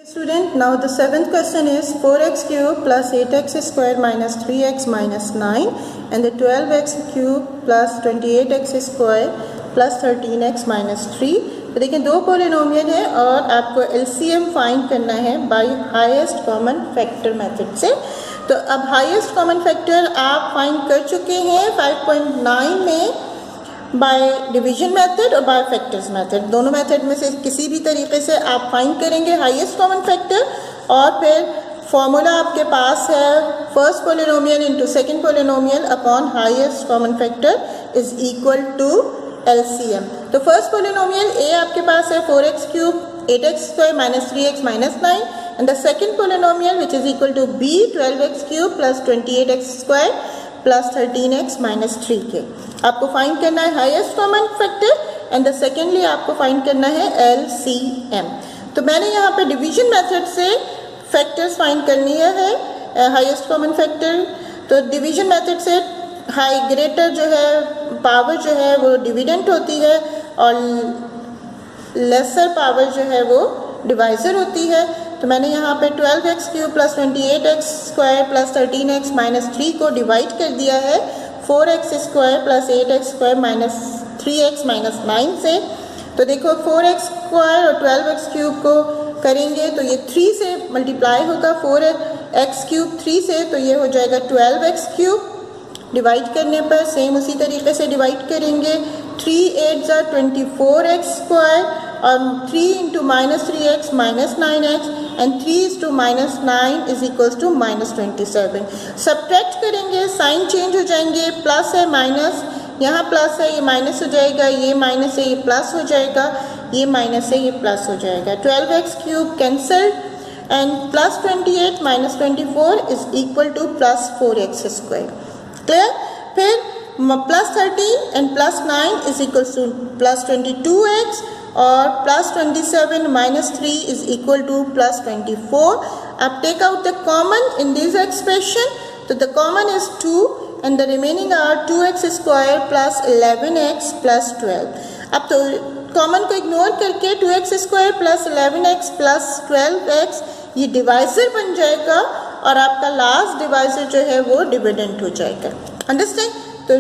Student, now the seventh question is 4x cube plus 8x square minus 3x minus 9 and the 12x cube plus 28x square plus 13x minus 3। तो देखिए दो polynomial है और आपको LCM find करना है by highest common factor method से। तो अब हाईएस्ट कॉमन फैक्टर आप फाइंड कर चुके हैं 5.9 में बाय डिवीजन मेथड और बाय फैक्टर्स मेथड, दोनों मेथड में से किसी भी तरीके से आप फाइंड करेंगे हाईएस्ट कॉमन फैक्टर और फिर फॉर्मूला आपके पास है first polynomial into second polynomial upon highest common factor is equal to LCM। तो फर्स्ट पोलिनोमियल A आपके पास है 4x cube 8x square minus 3x minus 9 and the second polynomial which is equal to B 12x cube plus 28x square plus 13x minus 3 के। आपको find करना है highest common factor and the secondly आपको find करना है LCM। तो मैंने यहाँ पे डिवीजन मेथड से फैक्टर्स फाइंड करनी है हाईएस्ट कॉमन फैक्टर। तो डिवीजन मेथड से हाई ग्रेटर जो है पावर जो है वो डिविडेंट होती है और लेसर पावर जो है वो डिवाइज़र होती है। तो मैंने यहाँ पे 12x cube plus 28x square plus 13x minus 3 को डिवाइड कर दिया है 4x square plus 8x square minus 3x minus 9 से। तो देखो 4x स्क्वायर और 12x क्यूब को करेंगे तो ये 3 से मल्टीप्लाई होगा, 4x क्यूब 3 से तो ये हो जाएगा 12x क्यूब। डिवाइड करने पर सेम उसी तरीके से डिवाइड करेंगे, 3 8 ज़ा 24x स्क्वायर और 3 into minus 3x minus 9x and 3 is to minus 9 is equals to minus 27। Subtract करेंगे साइन चेंज हो जाएंगे, प्लस है माइनस, यहाँ प्लस है ये माइनस हो जाएगा, ये माइनस है ये प्लस हो जाएगा, ये माइनस है ये प्लस हो जाएगा। 12x cube cancel and plus 28 minus 24 is equal to plus 4x square. Clear? फिर plus 13 and plus 9 is equal to plus 22x और plus 27 minus 3 is equal to plus 24। अब take out the common in this expression. तो the common is 2 and the remaining are 2x square plus 11x plus 12। अब तो common को ignore करके 2x square plus 11x plus 12x ये divisor बन जाएगा और आपका लास्ट डिवाइजर जो है वो डिविडेंट हो जाएगा। अंडरस्टैंड? तो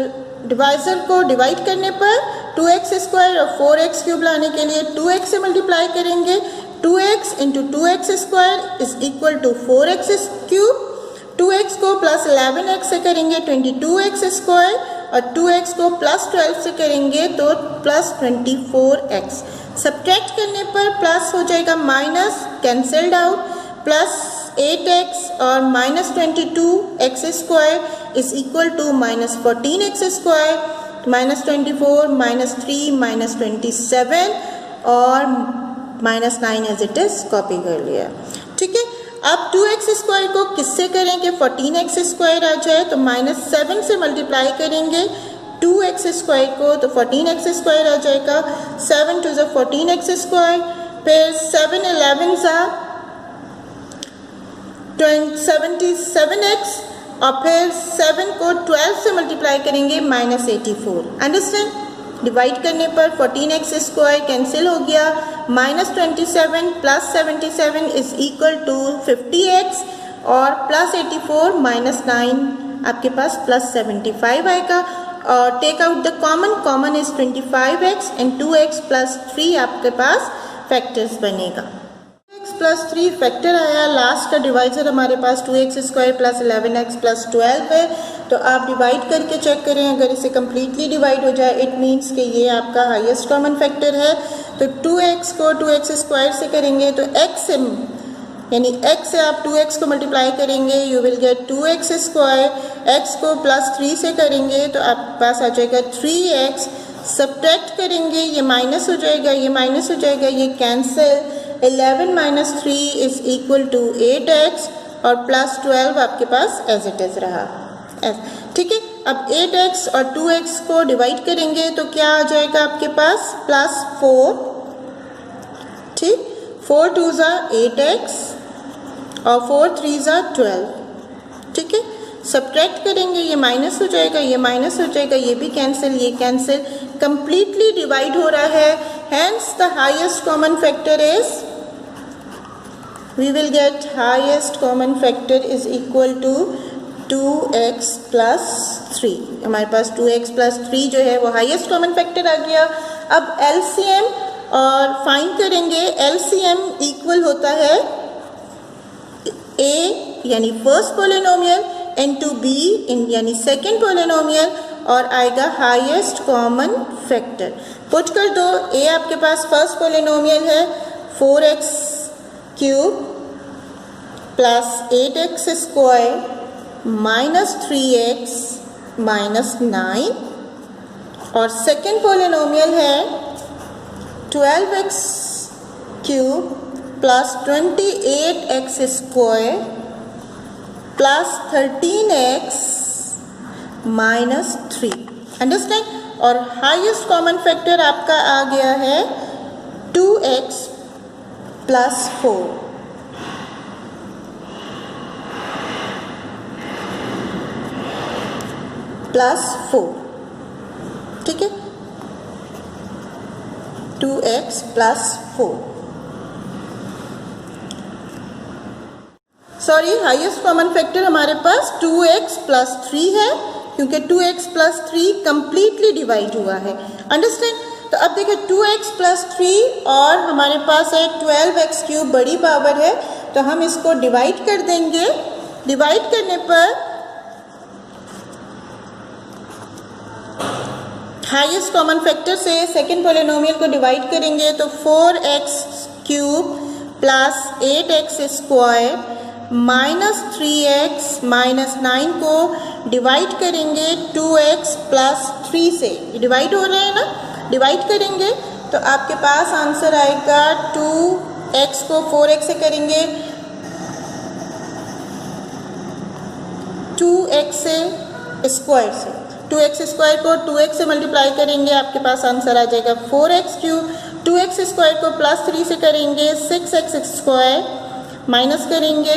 डिवाइजर को डिवाइड करने पर 2x स्क्वायर और 4x क्यूब लाने के लिए 2x से मल्टीप्लाई करेंगे, 2x into 2x square is equal to 4x cube. 2x को प्लस 11x से करेंगे 22x स्क्वायर और 2x को प्लस 12 से करेंगे तो प्लस 24x। सब्ट्रैक्ट करने पर प्लस हो जाएगा minus, cancelled out, plus 8x और minus 22x square is equal to minus 14x square, minus 24 minus 3 minus 27 और minus 9 as it is copy कर लिया। ठीक है, अब 2x स्क्वायर को किससे करेंगे 14x स्क्वायर आ जाए तो माइनस 7 से मल्टीप्लाई करेंगे 2x स्क्वायर को तो 14x स्क्वायर आ जाएगा, 7 टू ज़ 14x स्क्वायर, फिर 7 11 ज़ा 77x और फिर 7 को 12 से मल्टीप्लाई करेंगे माइनस 84। अंडरस्टैंड? डिवाइड करने पर 14x स्क्वायर कैंसिल हो गया, minus 27 plus 77 is equal to 50x और प्लस 84 माइनस 9 आपके पास प्लस 75 आएगा और take out the common, common is 25x and 2x plus 3 आपके पास फैक्टर्स बनेगा। प्लस 3 फैक्टर आया, लास्ट का डिवाइजर हमारे पास 2x square plus 11x plus 12 है। तो आप डिवाइड करके चेक करें, अगर इसे कम्प्लीटली डिवाइड हो जाए इट मीन्स कि ये आपका हाईएस्ट कॉमन फैक्टर है। तो 2x को 2x स्क्वायर से करेंगे तो x से यानी x से आप 2x को मल्टीप्लाई करेंगे you will get 2x square, x को प्लस 3 से करेंगे तो आपके पास आ जाएगा 3x। सब्ट्रैक्ट करेंगे ये माइनस हो जाएगा, ये माइनस हो जाएगा, ये cancel, 11 minus 3 is equal to 8x और प्लस 12 आपके पास एज इट इज़ रहा। ठीक है, अब 8x और 2x को डिवाइड करेंगे तो क्या आ जाएगा आपके पास प्लस 4। ठीक, 4 2 ज़ा 8x और 4 3 ज़ा 12। ठीक है, सब्ट्रैक्ट करेंगे ये माइनस हो जाएगा, ये माइनस हो जाएगा, ये भी कैंसिल, ये कैंसिल, कंप्लीटली डिवाइड हो रहा है। Hence the highest common factor is we will get highest common factor is equal to 2x plus 3. हमारे पास 2x plus 3 जो है वो हाईएस्ट कॉमन फैक्टर आ गया. अब LCM और फाइंड करेंगे. LCM इक्वल होता है A यानी फर्स्ट पोलिनोमियल इनटू B यानी सेकेंड पोलिनोमियल और आएगा हाईएस्ट कॉमन फैक्टर. पुट कर दो. A आपके पास फर्स्ट पोलिनोमियल है 4x cube plus 8x square minus 3x minus 9 और सेकेंड पोलिनोमियल है 12x cube plus 28x square plus 13x minus 3. Understand. और हाईएस्ट कॉमन फैक्टर आपका आ गया है 2x प्लस 4. प्लस 4. ठीक है. 2x plus 4. Sorry, highest common factor हमारे पास 2x प्लस 3 है क्योंकि 2x प्लस 3 कंप्लीटली डिवाइड हुआ है. अंडरस्टैंड. तो अब देखिए 2x प्लस 3 और हमारे पास है 12x क्यूब बड़ी पावर है तो हम इसको डिवाइड कर देंगे. डिवाइड करने पर हाईएस्ट कॉमन फैक्टर से सेकेंड पोलिनोमियल को डिवाइड करेंगे तो 4x cube plus 8x square minus 3x minus 9 को डिवाइड करेंगे 2x प्लस 3 से. डिवाइड हो रहे हैं ना. डिवाइड करेंगे तो आपके पास आंसर आएगा 2x को 4x से करेंगे 2x से स्क्वायर से. 2x स्क्वायर को 2x से मल्टीप्लाई करेंगे आपके पास आंसर आ जाएगा 4x क्यूब. 2x स्क्वायर को प्लस 3 से करेंगे 6x स्क्वायर माइनस करेंगे.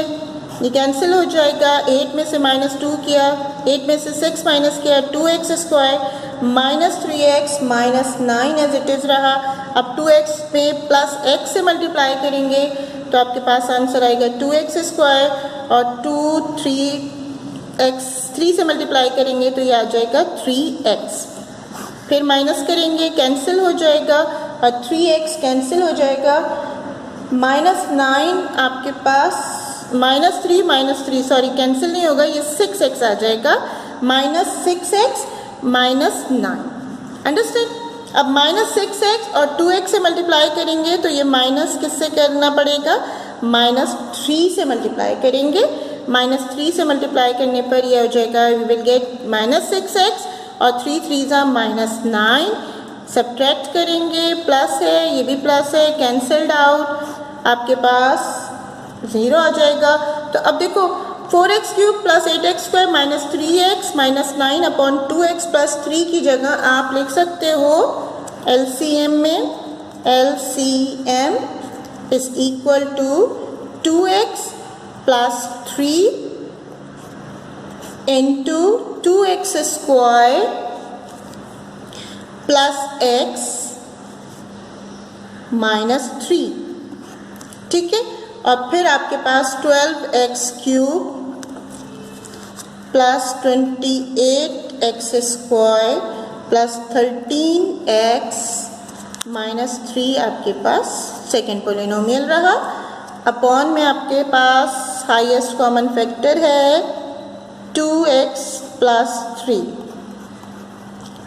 ये कैंसिल हो जाएगा. 8 में से माइनस 2 किया 8 में से 6 माइनस किया 2x square minus 3x minus 9 as it is रहा. अब 2x पे प्लस x से मल्टीप्लाई करेंगे तो आपके पास आंसर आएगा 2x स्क्वायर और 3 से मल्टीप्लाई करेंगे तो ये आ जाएगा 3x. फिर माइनस करेंगे कैंसिल हो जाएगा और 3x कैंसिल हो जाएगा. माइनस 9 आपके पास माइनस 3 सॉरी कैंसिल नहीं होगा. ये 6x आ जाएगा माइनस 6x माइनस 9. अंडरस्टैंड. अब माइनस 6x और 2x से मल्टीप्लाई करेंगे तो ये माइनस किससे करना पड़ेगा माइनस 3 से मल्टीप्लाई करेंगे. माइनस 3 से मल्टीप्लाई करने पर यह हो जाएगा we will get minus 6x और 3 3 माइनस 9. सब्ट्रैक्ट करेंगे प्लस है ये भी प्लस है कैंसल्ड आउट आपके पास 0 आ जाएगा. तो अब देखो 4x cube plus 8x square minus 3x minus 9 upon 2x plus 3 की जगह आप लिख सकते हो LCM में LCM is equal to 2x plus 3 into 2x square plus x minus 3. ठीक है. और फिर आपके पास 12x cube plus 28x square plus 13x minus 3 आपके पास सेकेंड पोलिनोमियल रहा. अपॉन में आपके पास हाईएस्ट कॉमन फैक्टर है 2x प्लस 3.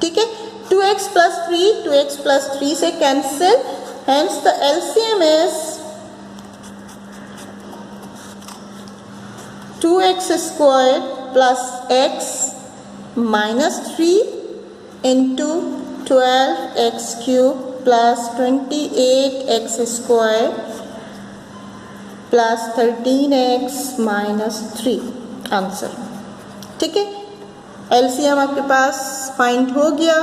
ठीक है. 2x प्लस 3 से cancel. Hence the LCM is 2x square plus x minus 3 into 12x cube plus 28x square plus 13x minus 3 answer. ठीक है. LCM आपके पास फाइंड हो गया.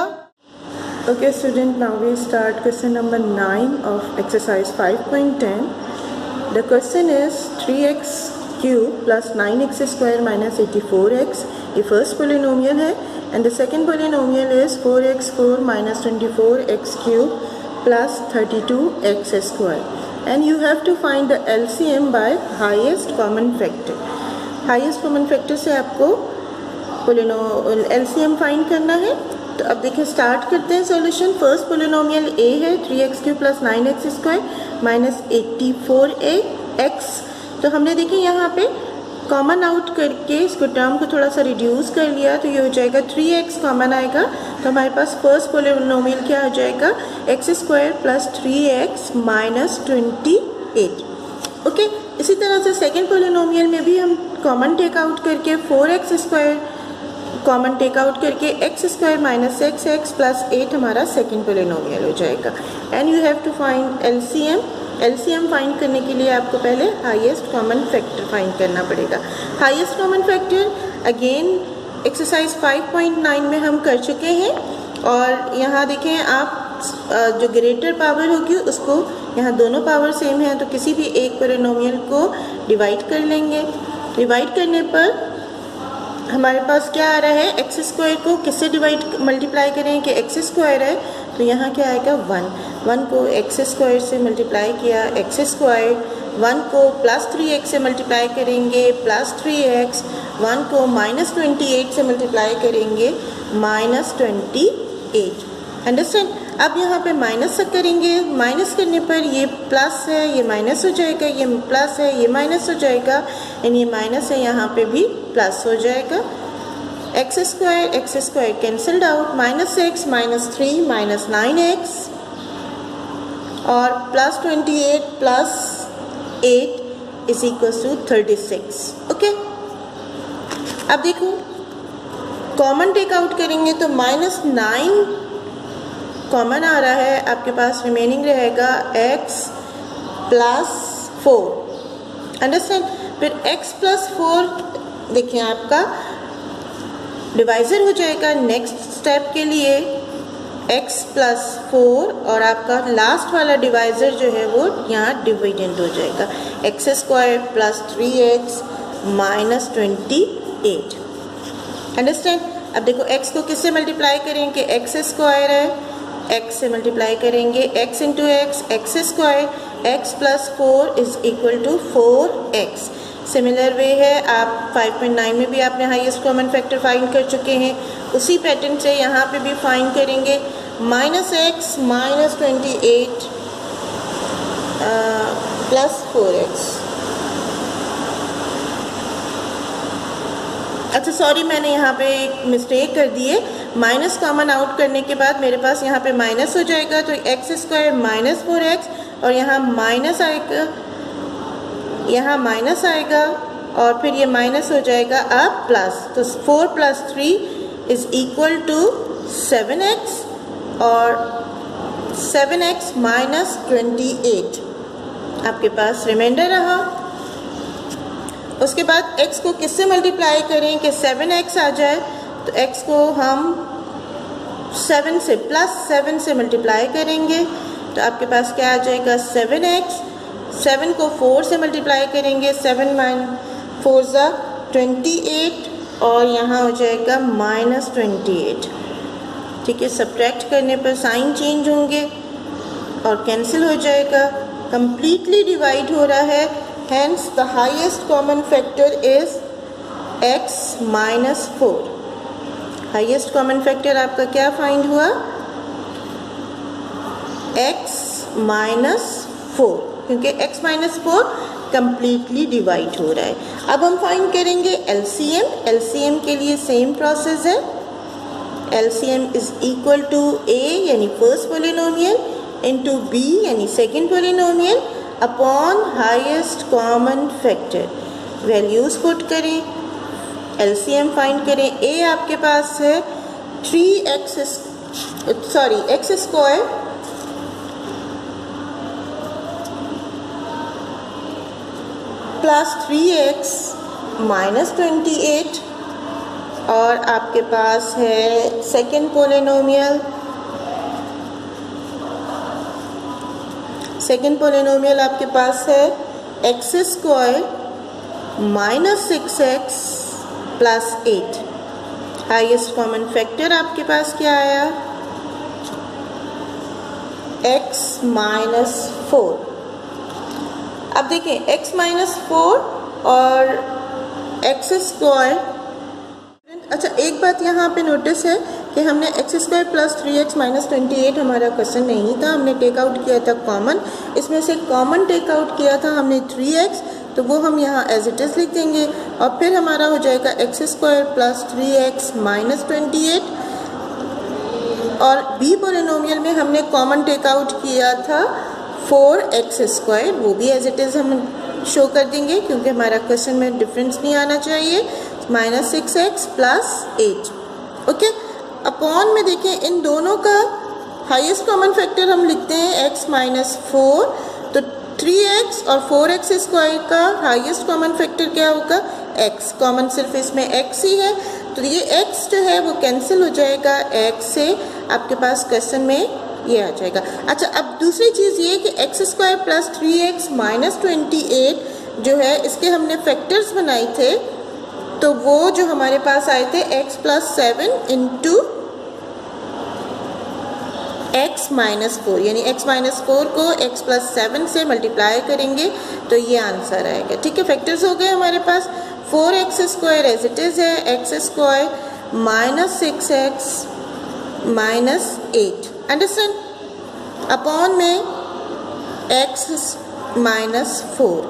Okay student, now we start question number 9 of exercise 5.10. The question is 3x cube plus 9x square minus 84x. ये first polynomial है and the second polynomial is 4x4 minus 24x cube plus 32x square. and you have to find the LCM by highest common factor. Highest common factor से आपको LCM find करना है। तो अब देखिए start करते हैं सॉल्यूशन। फर्स्ट पोलिनोमियल a है 3x³ + 9x² - 84x। तो हमने देखिए यहाँ पे कॉमन आउट करके इसको टर्म को थोड़ा सा रिड्यूस कर लिया, तो ये हो जाएगा 3x कॉमन आएगा, तो हमारे पास फर्स्ट पोलिनोमियल क्या हो जाएगा x² + 3x - 28। ओके, इसी तरह से सेकेंड पोलिनोमियल में भी हम कॉमन टेक आउट करके 4x² कॉमन टेक आउट करके x² - xx + 8 हमारा सेकेंड पोलिनोमियल हो जाएगा। And you have to find LCM। LCM फाइंड करने के लिए आपको पहले हाईएस्ट कॉमन फैक्टर फाइंड करना पड़ेगा। Highest common factor again exercise 5.9 में हम कर चुके हैं, और यहाँ देखें आप जो ग्रेटर पावर होगी उसको, यहाँ दोनों पावर सेम है तो किसी भी एक पोलिनोमियल को डिवाइड कर लेंगे। डिवाइड करने पर हमारे पास क्या आ रहा है, x² को किससे मल्टीप्लाई करें कि x² है, तो यहाँ क्या आएगा 1 को x² से मल्टीप्लाई किया x², 1 को +3x से मल्टीप्लाई करेंगे +3x, 1 को -28 से मल्टीप्लाई करेंगे -28। अंडरस्टैंड। अब यहाँ पे माइनस करेंगे, माइनस करने पर ये प्लस है ये माइनस हो जाएगा, ये प्लस है ये माइनस हो जाएगा, एंड ये माइनस है यहाँ पे भी प्लस हो जाएगा। x² cancelled out, -x -3 -9x और +28 + 8 = 36। ओके, अब देखो कॉमन टेक आउट करेंगे तो -9 कॉमन आ रहा है, आपके पास रिमेनिंग रहेगा x + 4। अंडरस्टैंड। फिर x + 4 देखिए आपका डिवाइज़र हो जाएगा नेक्स्ट स्टेप के लिए x + 4, और आपका लास्ट वाला डिवाइज़र जो है वो यहाँ डिविडेंड हो जाएगा x² + 3x - 28। अंडरस्टैंड। अब देखो x को किससे मल्टीप्लाई करें कि x² है, x से मल्टीप्लाई करेंगे x × x, x², x + 4 = 4x। Similar way है, आप 5.9 में भी आपने हाईएस्ट कॉमन फैक्टर फाइंड कर चुके हैं, उसी पैटर्न से यहाँ पे भी फाइंड करेंगे -x -28 + 4x। अच्छा सॉरी, मैंने यहाँ पे एक मिस्टेक कर दी है। माइनस कॉमन आउट करने के बाद मेरे पास यहाँ पे माइनस हो जाएगा, तो x² - 4x, और यहाँ माइनस आएगा, यहाँ माइनस आएगा, और फिर ये माइनस हो जाएगा अब प्लस, तो 4 + 3 = 7x, और 7x - 28 आपके पास रिमाइंडर रहा। उसके बाद x को किससे मल्टीप्लाई करें कि 7x आ जाए, तो x को हम 7 से +7 से मल्टीप्लाई करेंगे, तो आपके पास क्या आ जाएगा 7x। 7 को 4 से मल्टीप्लाई करेंगे, 7 - 4 = 28, और यहाँ हो जाएगा -28। ठीक है, सब्ट्रैक्ट करने पर साइन चेंज होंगे और कैंसिल हो जाएगा, कम्प्लीटली डिवाइड हो रहा है। Hence the highest common factor is x - 4। Highest common factor आपका क्या फाइंड हुआ, x - 4, क्योंकि x - 4 कम्प्लीटली डिवाइड हो रहा है। अब हम फाइंड करेंगे LCM। LCM के लिए सेम प्रोसेस है। LCM = a यानी फर्स्ट पोलिनोमियल इंटू b यानी second polynomial upon highest common factor. Values put करें, LCM फाइंड करें। a आपके पास है x² + 3x - 28, और आपके पास है सेकेंड पोलिनोमियल। सेकेंड पोलिनोमियल आपके पास है x² - 6x + 8। Highest common factor आपके पास क्या आया, x - 4। अब देखिए x माइनस 4 और एक्स स्क्वायर। अच्छा, एक बात यहाँ पे नोटिस है कि हमने x square plus 3x minus 28 हमारा क्वेश्चन नहीं था, हमने टेक आउट किया था कॉमन। इसमें से कॉमन टेक आउट किया था हमने 3x, तो वो हम यहाँ एज इट इज़ लिख देंगे और फिर हमारा हो जाएगा x square plus 3x minus 28। और बी पोलिनोमियल में हमने कॉमन टेक आउट किया था 4x स्क्वायर, वो भी एज इट इज़ हम शो कर देंगे क्योंकि हमारा क्वेश्चन में डिफरेंस नहीं आना चाहिए। Minus 6x plus 8, okay. Upon में देखें इन दोनों का हाईएस्ट कॉमन फैक्टर हम लिखते हैं x माइनस 4, तो 3x और 4x स्क्वायर का हाईएस्ट कॉमन फैक्टर क्या होगा? x। कॉमन सिर्फ इसमें x ही है, तो ये x जो है वो कैंसिल हो जाएगा x से, आपके पास क्वेश्चन में ये आ जाएगा। अच्छा, अब दूसरी चीज़ ये कि x square plus 3x minus 28 जो है इसके हमने फैक्टर्स बनाए थे, तो वो जो हमारे पास आए थे x plus 7 into x minus 4, यानी x माइनस 4 को x प्लस 7 से मल्टीप्लाई करेंगे तो ये आंसर आएगा। ठीक है, फैक्टर्स हो गए हमारे पास। 4x square as it is है, x square minus 6x minus 8, understand, upon में x माइनस 4।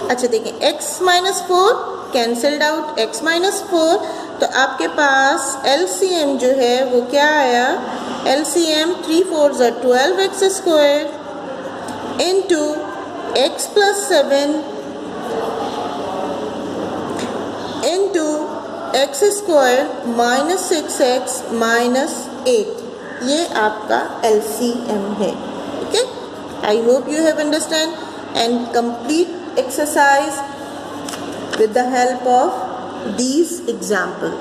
अच्छा देखिए, x minus 4 cancelled out, x minus 4, तो आपके पास LCM जो है वो क्या आया? LCM 3 4 12x square into x plus 7 into x square minus 6x minus 8, ये आपका LCM है। ठीक है, I hope you have understand and complete exercise with the help of these example.